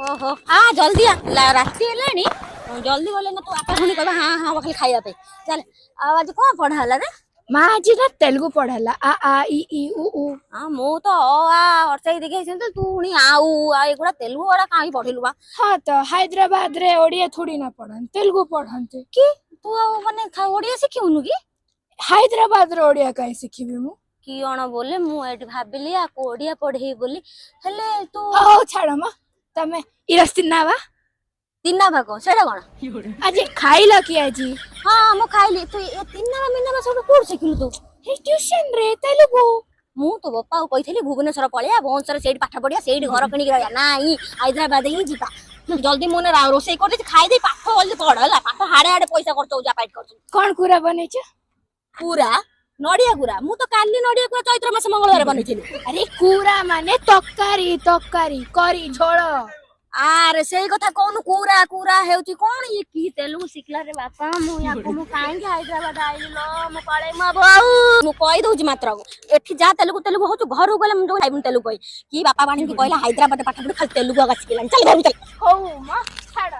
ओहो आ जल्दी आ राति हेलानी जल्दी गले ना तू आपा पुणी कहबा हां हां खाली खाइया पे चल आ आज कोन पढ़ा हला रे माँ आज ना तेलुगु पढ़ला आ ई उ ऊ हां मो तो आ हरसाई देखै छन तू पुणी आउ आ एगुडा तेलुगु वाला काई पढिलु बा हाँ तो हैदराबाद रे ओडिया थोड़ी ना पढ़न तेलुगु पढ़नते की तू माने ओडिया सिखिउनु की हैदराबाद रे ओडिया काई सिखिबी मु की अण बोले मु एठी भाबिली आ ओडिया पढेई बोली हेले तू ओ छाड़ म तमे इरस्ती ना बा तिन्ना भाग सेडा कोन आज खाइला की आजी हां मु खाइली तू ए तिन्ना मिन्ना सब कोड सिखिलु तू हे ट्यूशन रे तेलुगु मु तो बापा को कहिथली भुवनेश्वर पळिया भुवनेश्वर सेठी पाठ पढिया सेठी घर किनी रहया नाही हैदराबाद ही जीवा जल्दी मोने रोसई कर दे खाई दे पाठ जल्दी पढ हला पाठ हाडे हाडे पैसा खर्च हो जा पाइट कर कोन कुरा बनै छ पूरा नडिया गुरा मु तो काली नडिया गुरा चैत्र मास मंगलवार बनिथिली अरे कुरा माने तक्कारी तक्कारी करी झोल आरे सेई कथा कोन कुरा कुरा हेउची कोन ये की तेलुगु सिखला रे बापा मु याको मु काहे हैदराबाद आइली लो मु पळे म बाऊ मु कहि दउची मात्र एठी जा तेलुगु तेलुगु होचु घर गले मु जाइबन तेलुगु कहि की बापा बाणी की कहला हैदराबाद पाठ पढ खाली तेलुगु आगा सिखलान चल घर चल हो म छाड़